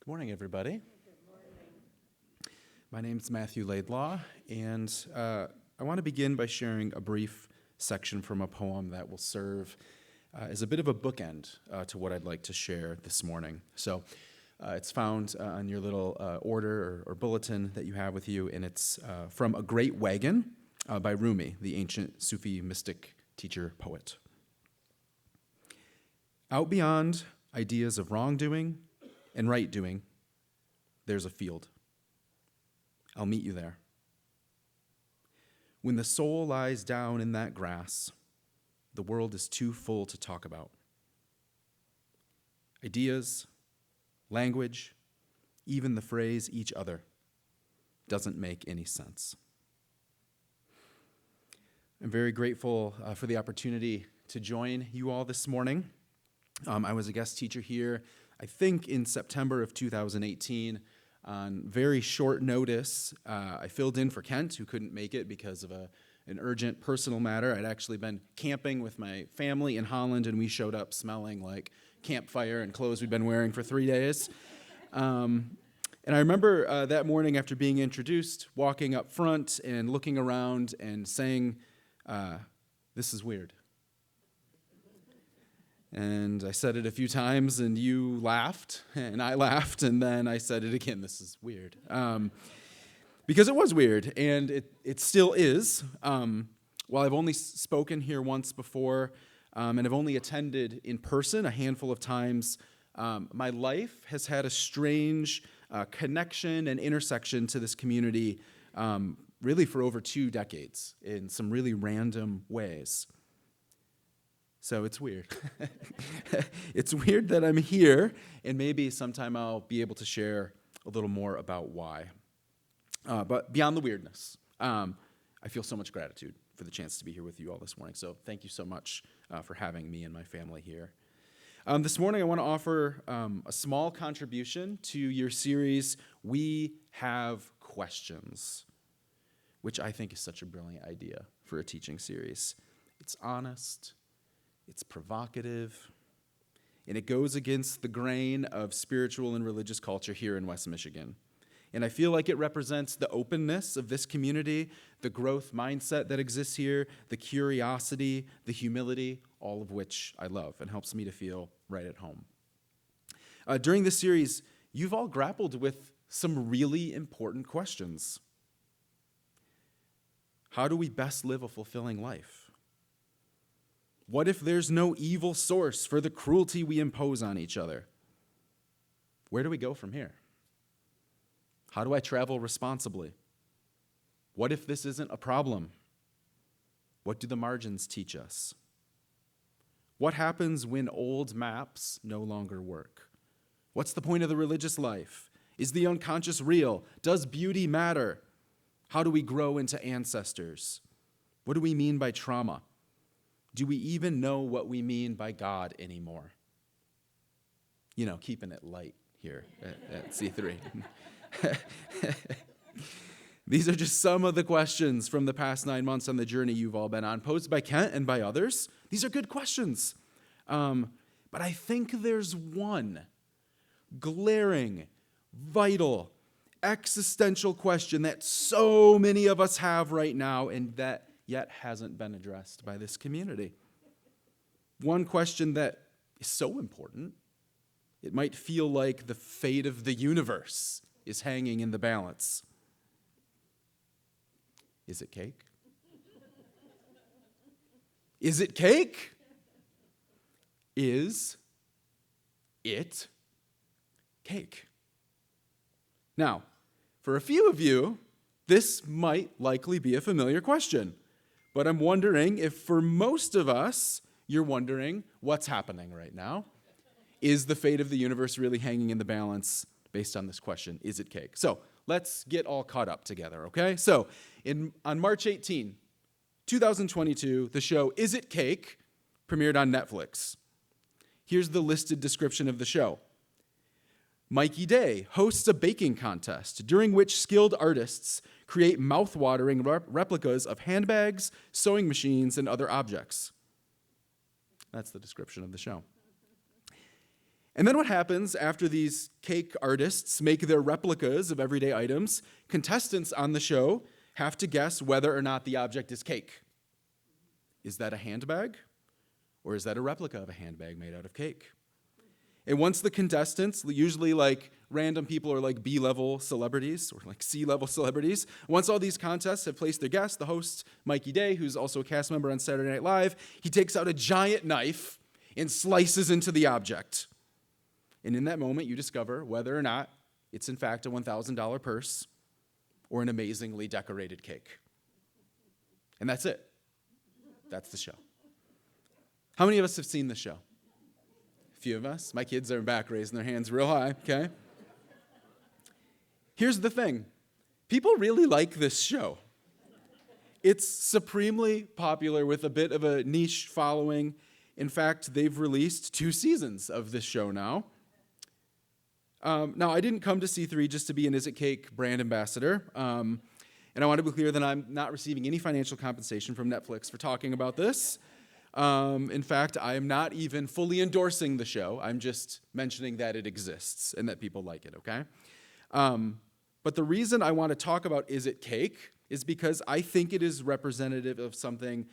morning, everybody. My name's Matthew Laidlaw, and I want to begin by sharing a brief section from a poem that will serve as a bit of a bookend to what I'd like to share this morning. So it's found on your little order or bulletin that you have with you, and it's from A Great Wagon by Rumi, the ancient Sufi mystic teacher poet. Out beyond ideas of wrongdoing and right doing, there's a field. I'll meet you there. When the soul lies down in that grass, the world is too full to talk about. Ideas, language, even the phrase each other doesn't make any sense. I'm very grateful for the opportunity to join you all this morning. I was a guest teacher here, I think in September of 2018. On very short notice, I filled in for Kent, who couldn't make it because of an urgent personal matter. I'd actually been camping with my family in Holland, and we showed up smelling like campfire and clothes we'd been wearing for 3 days. And I remember that morning after being introduced, walking up front and looking around and saying, "This is weird." And I said it a few times, and you laughed, and I laughed, and then I said it again, "This is weird." Because it was weird, and it still is. While I've only spoken here once before, and I've only attended in person a handful of times, my life has had a strange connection and intersection to this community really for over 2 decades in some really random ways. So it's weird. It's weird that I'm here, and maybe sometime I'll be able to share a little more about why. But beyond the weirdness, I feel so much gratitude for the chance to be here with you all this morning. So thank you so much for having me and my family here. This morning I want to offer a small contribution to your series, We Have Questions, which I think is such a brilliant idea for a teaching series. It's honest. It's provocative, and it goes against the grain of spiritual and religious culture here in West Michigan. And I feel like it represents the openness of this community, the growth mindset that exists here, the curiosity, the humility, all of which I love and helps me to feel right at home. During this series, you've all grappled with some really important questions. How do we best live a fulfilling life? What if there's no evil source for the cruelty we impose on each other? Where do we go from here? How do I travel responsibly? What if this isn't a problem? What do the margins teach us? What happens when old maps no longer work? What's the point of the religious life? Is the unconscious real? Does beauty matter? How do we grow into ancestors? What do we mean by trauma? Do we even know what we mean by God anymore? You know, keeping it light here at C3. These are just some of the questions from the past 9 months on the journey you've all been on, posed by Kent and by others. These are good questions. But I think there's one glaring, vital, existential question that so many of us have right now, and that yet hasn't been addressed by this community. One question that is so important, it might feel like the fate of the universe is hanging in the balance. Is it cake? Is it cake? Is it cake? Now, for a few of you, this might likely be a familiar question. But I'm wondering if for most of us, you're wondering what's happening right now. Is the fate of the universe really hanging in the balance based on this question? Is it cake? So let's get all caught up together, okay? So on March 18, 2022, the show Is It Cake premiered on Netflix. Here's the listed description of the show. Mikey Day hosts a baking contest during which skilled artists create mouth-watering replicas of handbags, sewing machines, and other objects. That's the description of the show. And then what happens after these cake artists make their replicas of everyday items? Contestants on the show have to guess whether or not the object is cake. Is that a handbag? Or is that a replica of a handbag made out of cake? And once the contestants, usually like random people or like B-level celebrities or like C-level celebrities, once all these contests have placed their guess, the host, Mikey Day, who's also a cast member on Saturday Night Live, he takes out a giant knife and slices into the object. And in that moment, you discover whether or not it's in fact a $1,000 purse or an amazingly decorated cake. And that's it. That's the show. How many of us have seen the show? A few of us. My kids are back raising their hands real high, okay? Here's the thing. People really like this show. It's supremely popular with a bit of a niche following. In fact, they've released 2 seasons of this show now. Now, I didn't come to C3 just to be an Is It Cake brand ambassador. And I want to be clear that I'm not receiving any financial compensation from Netflix for talking about this. In fact, I am not even fully endorsing the show. I'm just mentioning that it exists and that people like it, okay? But the reason I want to talk about Is It Cake is because I think it is representative of something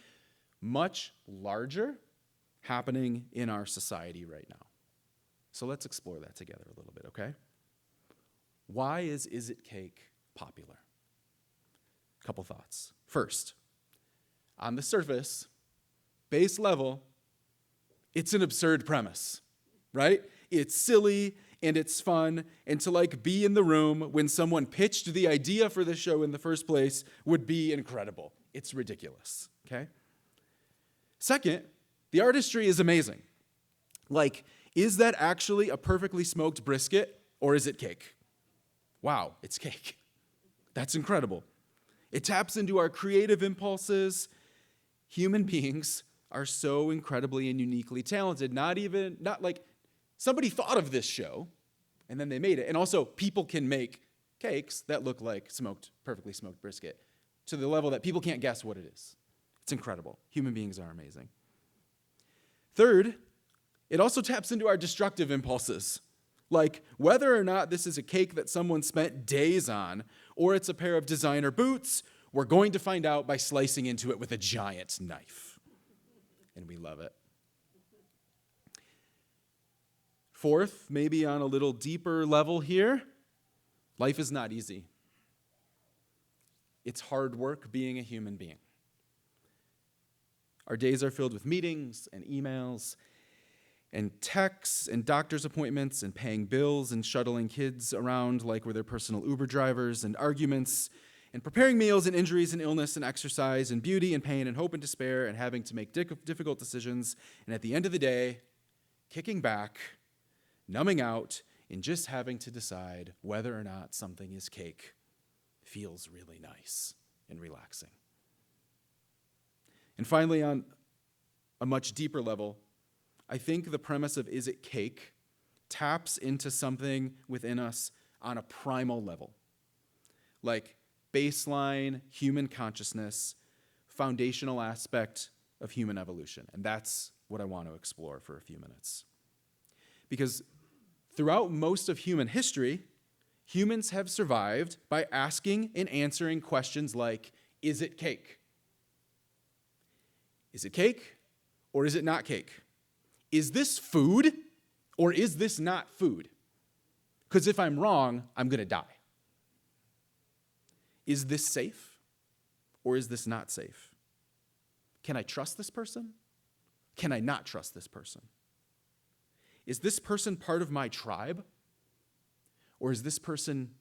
much larger happening in our society right now. So let's explore that together a little bit, okay? Why is It Cake popular? A couple thoughts. First, on the surface, base level, it's an absurd premise, right? It's silly and it's fun, and to like be in the room when someone pitched the idea for the show in the first place would be incredible. It's ridiculous, okay? Second, the artistry is amazing. Like, is that actually a perfectly smoked brisket or is it cake? Wow, it's cake. That's incredible. It taps into our creative impulses. Human beings are so incredibly and uniquely talented. Not like somebody thought of this show and then they made it. And also, people can make cakes that look like perfectly smoked brisket to the level that people can't guess what it is. It's incredible. Human beings are amazing. Third, it also taps into our destructive impulses. Like whether or not this is a cake that someone spent days on or it's a pair of designer boots, we're going to find out by slicing into it with a giant knife. And we love it. Fourth, maybe on a little deeper level here, life is not easy. It's hard work being a human being. Our days are filled with meetings and emails and texts and doctor's appointments and paying bills and shuttling kids around like we're their personal Uber drivers and arguments and preparing meals and injuries and illness and exercise and beauty and pain and hope and despair and having to make difficult decisions. And at the end of the day, kicking back, numbing out, and just having to decide whether or not something is cake feels really nice and relaxing. And finally, on a much deeper level, I think the premise of Is It Cake taps into something within us on a primal level, like baseline human consciousness, foundational aspect of human evolution. And that's what I want to explore for a few minutes. Because throughout most of human history, humans have survived by asking and answering questions like, is it cake? Is it cake or is it not cake? Is this food or is this not food? Because if I'm wrong, I'm going to die. Is this safe or is this not safe? Can I trust this person? Can I not trust this person? Is this person part of my tribe or is this person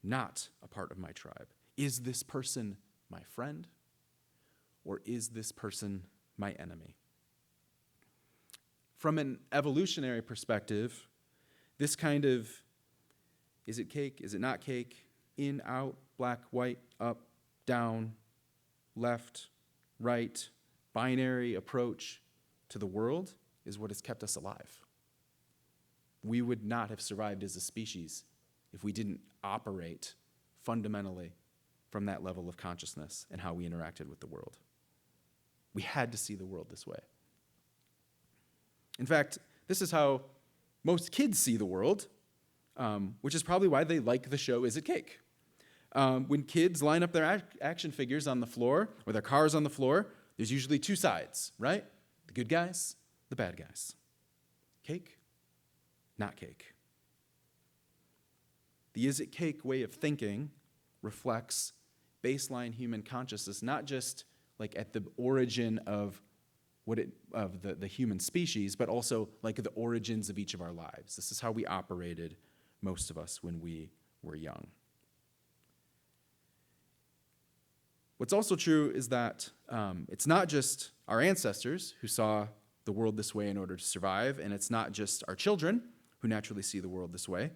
not a part of my tribe? Is this person my friend or is this person my enemy? From an evolutionary perspective, this kind of is it cake, is it not cake, in, out, black, white, up, down, left, right, binary approach to the world is what has kept us alive. We would not have survived as a species if we didn't operate fundamentally from that level of consciousness and how we interacted with the world. We had to see the world this way. In fact, this is how most kids see the world, which is probably why they like the show Is It Cake? When kids line up their action figures on the floor or their cars on the floor, there's usually two sides, right? The good guys, the bad guys. Cake, not cake. The Is It Cake way of thinking reflects baseline human consciousness, not just like at the origin of the human species, but also like the origins of each of our lives. This is how we operated, most of us, when we were young. What's also true is that it's not just our ancestors who saw the world this way in order to survive, and it's not just our children who naturally see the world this way.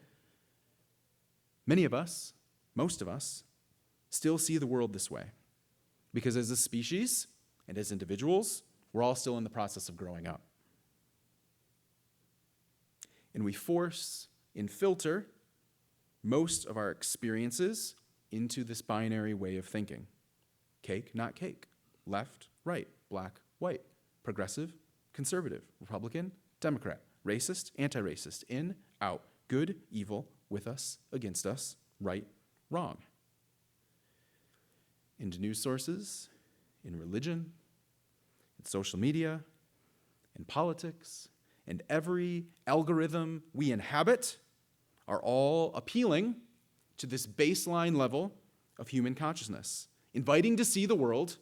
Many of us, most of us, still see the world this way because as a species and as individuals, we're all still in the process of growing up. And we force and filter most of our experiences into this binary way of thinking. Cake, not cake. Left, right. Black, white. Progressive, conservative. Republican, Democrat. Racist, anti-racist. In, out. Good, evil. With us, against us. Right, wrong. In news sources, in religion, in social media, in politics, and every algorithm we inhabit are all appealing to this baseline level of human consciousness, inviting to see the world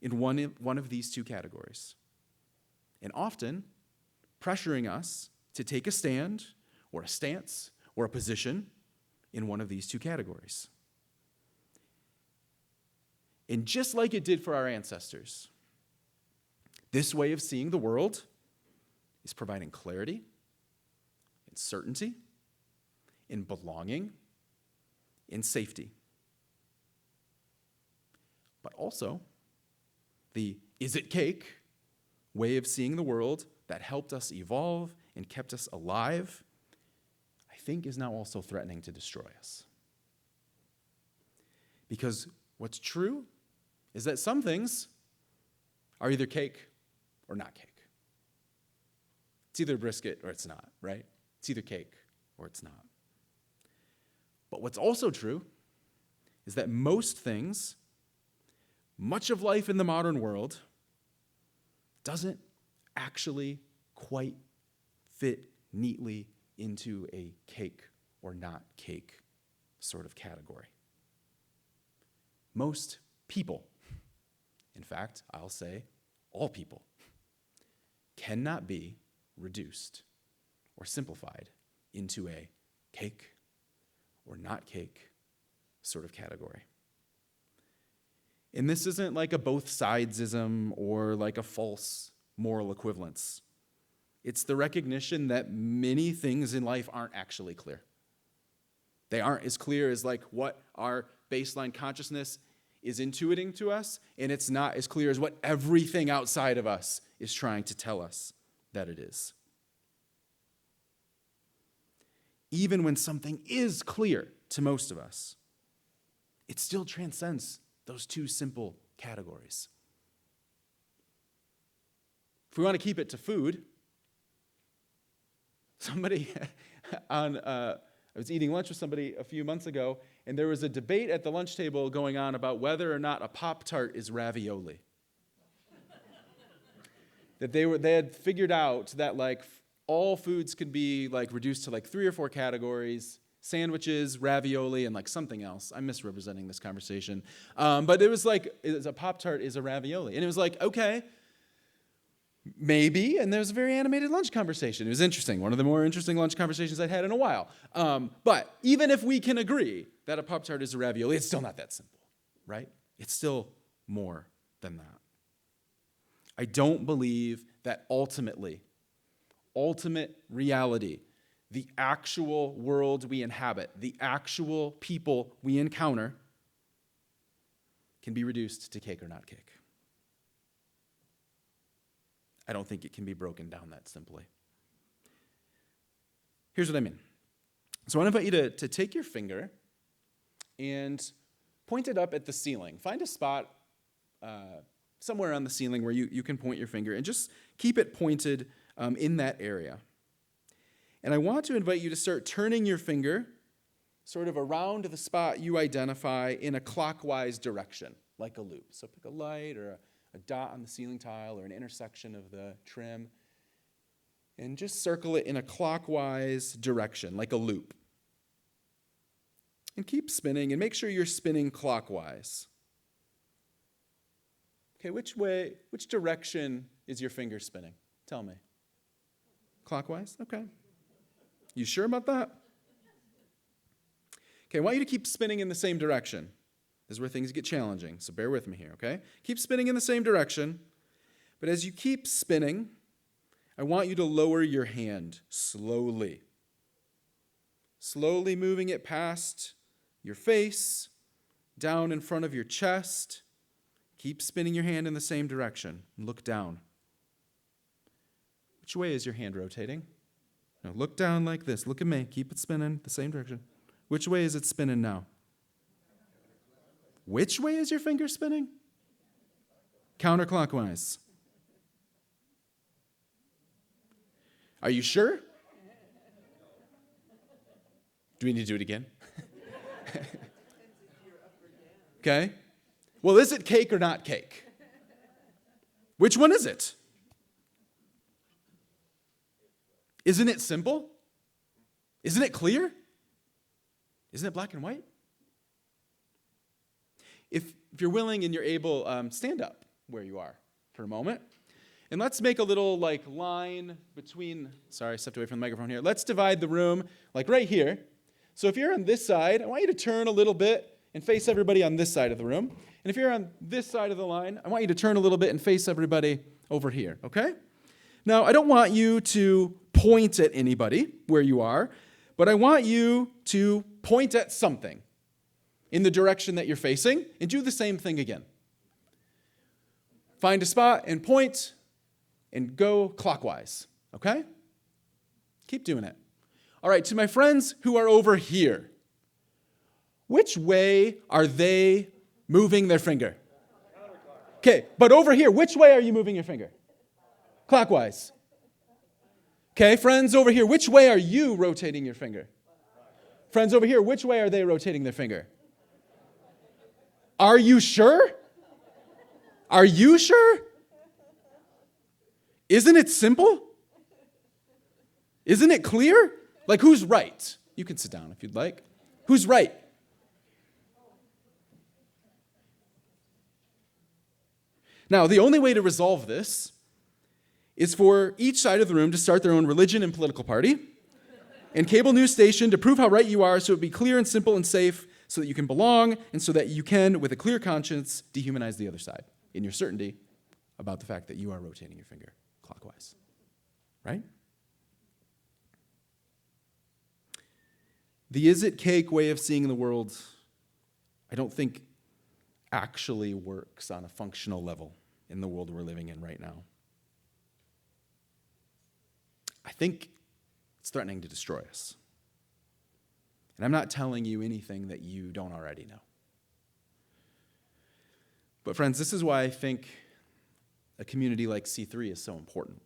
in one of these two categories, and often pressuring us to take a stand or a stance or a position in one of these two categories. And just like it did for our ancestors, this way of seeing the world is providing clarity and certainty in belonging, in safety. But also, the Is It Cake way of seeing the world that helped us evolve and kept us alive, I think is now also threatening to destroy us. Because what's true is that some things are either cake or not cake. It's either brisket or it's not, right? It's either cake or it's not. But what's also true is that most things, much of life in the modern world, doesn't actually quite fit neatly into a cake or not cake sort of category. Most people, in fact, I'll say all people, cannot be reduced or simplified into a cake or not cake sort of category. And this isn't like a both sidesism or like a false moral equivalence. It's the recognition that many things in life aren't actually clear. They aren't as clear as like what our baseline consciousness is intuiting to us, and it's not as clear as what everything outside of us is trying to tell us that it is. Even when something is clear to most of us, it still transcends those two simple categories. If we want to keep it to food, I was eating lunch with somebody a few months ago, and there was a debate at the lunch table going on about whether or not a Pop-Tart is ravioli. That they had figured out that like all foods could be like reduced to like 3 or 4 categories: sandwiches, ravioli, and like something else. I'm misrepresenting this conversation. But it was like, a Pop-Tart is a ravioli. And it was like, okay, maybe. And there was a very animated lunch conversation. It was interesting. One of the more interesting lunch conversations I'd had in a while. But even if we can agree that a Pop-Tart is a ravioli, it's still not that simple, right? It's still more than that. I don't believe that ultimate reality, the actual world we inhabit, the actual people we encounter, can be reduced to cake or not cake. I don't think it can be broken down that simply. Here's what I mean. So I want to invite you to take your finger and point it up at the ceiling. Find a spot somewhere on the ceiling where you can point your finger and just keep it pointed in that area. And I want to invite you to start turning your finger sort of around the spot you identify in a clockwise direction, like a loop. So pick a light or a dot on the ceiling tile or an intersection of the trim, and just circle it in a clockwise direction, like a loop. And keep spinning, and make sure you're spinning clockwise. Okay, which direction is your finger spinning? Tell me. Clockwise? Okay. You sure about that? Okay, I want you to keep spinning in the same direction. This is where things get challenging, so bear with me here, okay? Keep spinning in the same direction, but as you keep spinning, I want you to lower your hand slowly. Slowly moving it past your face, down in front of your chest. Keep spinning your hand in the same direction. Look down. Which way is your hand rotating? Now look down like this. Look at me. Keep it spinning the same direction. Which way is it spinning now? Which way is your finger spinning? Counterclockwise. Are you sure? Do we need to do it again? Okay. Well, is it cake or not cake? Which one is it? Isn't it simple? Isn't it clear? Isn't it black and white? If you're willing and you're able, stand up where you are for a moment. And let's make a little line between, sorry, I stepped away from the microphone here. Let's divide the room right here. So if you're on this side, I want you to turn a little bit and face everybody on this side of the room. And if you're on this side of the line, I want you to turn a little bit and face everybody over here, okay? Now, I don't want you to point at anybody where you are, but I want you to point at something in the direction that you're facing and do the same thing again. Find a spot and point and go clockwise, okay? Keep doing it. All right, to my friends who are over here, which way are they moving their finger? Okay, but over here, which way are you moving your finger? Clockwise. Okay, friends over here, which way are you rotating your finger? Friends over here, which way are they rotating their finger? Are you sure? Are you sure? Isn't it simple? Isn't it clear? Who's right? You can sit down if you'd like. Who's right? Now, the only way to resolve this is for each side of the room to start their own religion and political party and cable news station to prove how right you are so it would be clear and simple and safe so that you can belong and so that you can, with a clear conscience, dehumanize the other side in your certainty about the fact that you are rotating your finger clockwise. Right? The is it cake way of seeing the world, I don't think actually works on a functional level in the world we're living in right now. I think it's threatening to destroy us. And I'm not telling you anything that you don't already know. But friends, this is why I think a community like C3 is so important.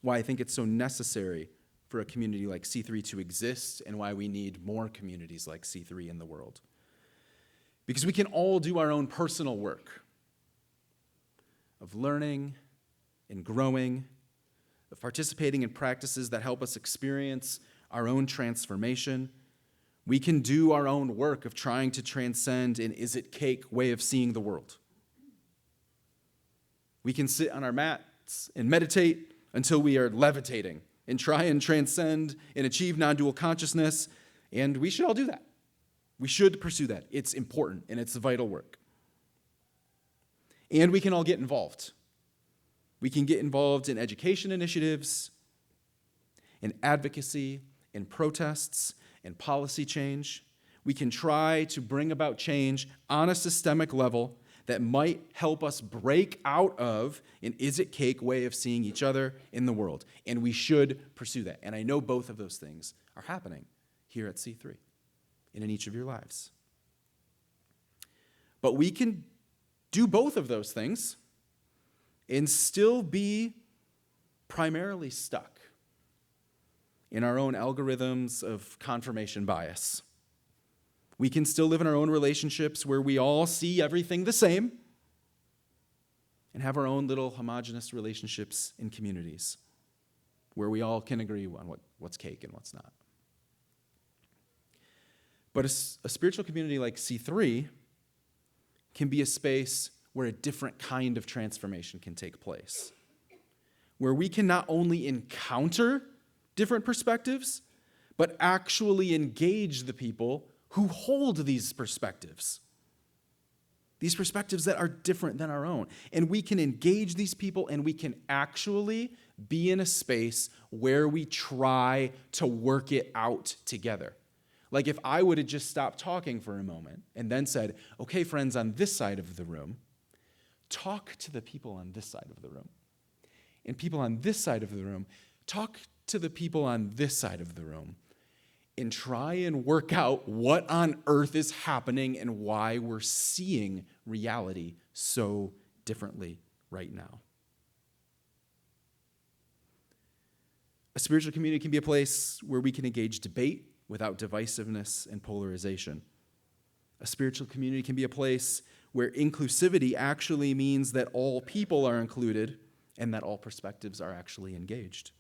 Why I think it's so necessary for a community like C3 to exist, and why we need more communities like C3 in the world. Because we can all do our own personal work of learning and growing, of participating in practices that help us experience our own transformation. We can do our own work of trying to transcend an is-it-cake way of seeing the world. We can sit on our mats and meditate until we are levitating and try and transcend and achieve non-dual consciousness, and we should all do that. We should pursue that. It's important, and it's vital work. And we can all get involved. We can get involved in education initiatives, in advocacy, in protests, in policy change. We can try to bring about change on a systemic level that might help us break out of an is-it-cake way of seeing each other in the world. And we should pursue that. And I know both of those things are happening here at C3 and in each of your lives. But we can do both of those things and still be primarily stuck in our own algorithms of confirmation bias. We can still live in our own relationships where we all see everything the same and have our own little homogenous relationships in communities where we all can agree on what's cake and what's not. But a spiritual community like C3 can be a space where a different kind of transformation can take place, where we can not only encounter different perspectives, but actually engage the people who hold these perspectives that are different than our own. And we can engage these people, and we can actually be in a space where we try to work it out together. Like if I would have just stopped talking for a moment and then said, okay, friends on this side of the room, talk to the people on this side of the room. And people on this side of the room, talk to the people on this side of the room. And try and work out what on earth is happening and why we're seeing reality so differently right now. A spiritual community can be a place where we can engage debate without divisiveness and polarization. A spiritual community can be a place where inclusivity actually means that all people are included and that all perspectives are actually engaged.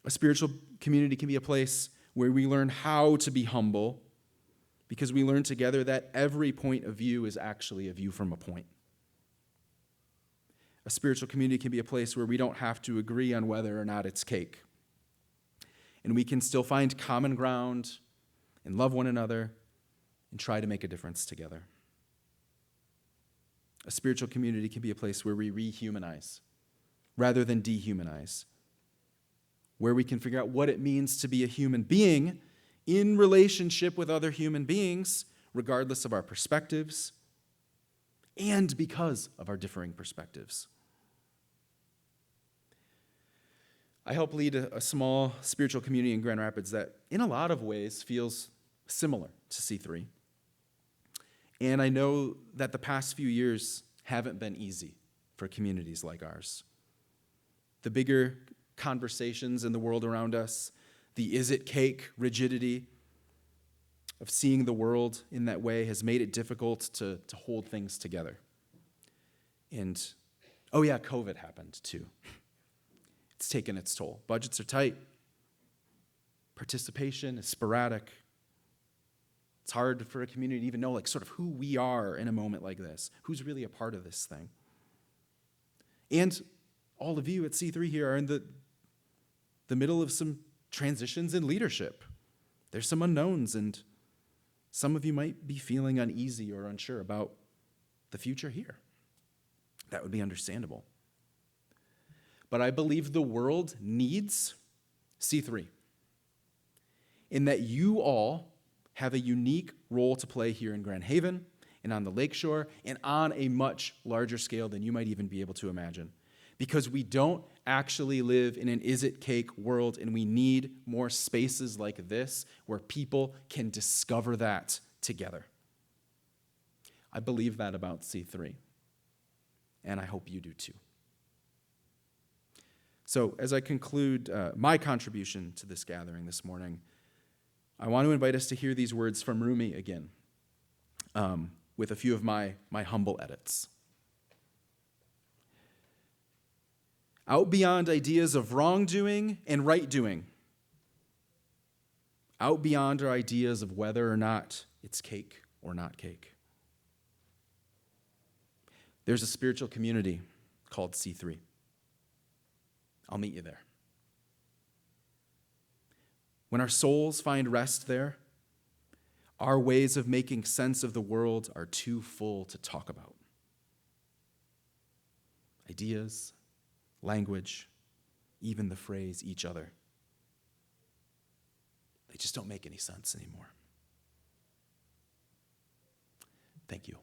A spiritual community can be a place where we learn how to be humble because we learn together that every point of view is actually a view from a point. A spiritual community can be a place where we don't have to agree on whether or not it's cake. And we can still find common ground and love one another and try to make a difference together. A spiritual community can be a place where we rehumanize rather than dehumanize, where we can figure out what it means to be a human being in relationship with other human beings, regardless of our perspectives, and because of our differing perspectives. I help lead a small spiritual community in Grand Rapids that, in a lot of ways, feels similar to C3. And I know that the past few years haven't been easy for communities like ours. The bigger conversations in the world around us, the is it cake rigidity of seeing the world in that way has made it difficult to hold things together. And, oh yeah, COVID happened too. It's taken its toll. Budgets are tight. Participation is sporadic. It's hard for a community to even know sort of who we are in a moment like this, who's really a part of this thing. And all of you at C3 here are in the middle of some transitions in leadership. There's some unknowns, and some of you might be feeling uneasy or unsure about the future here. That would be understandable. But I believe the world needs C3, in that you all have a unique role to play here in Grand Haven and on the lakeshore and on a much larger scale than you might even be able to imagine. Because we don't actually live in an is-it-cake world, and we need more spaces like this where people can discover that together. I believe that about C3, and I hope you do too. So as I conclude my contribution to this gathering this morning, I want to invite us to hear these words from Rumi again, with a few of my humble edits. Out beyond ideas of wrongdoing and right doing. Out beyond our ideas of whether or not it's cake or not cake. There's a spiritual community called C3. I'll meet you there. When our souls find rest there, our ways of making sense of the world are too full to talk about. Ideas, language, even the phrase each other. They just don't make any sense anymore. Thank you.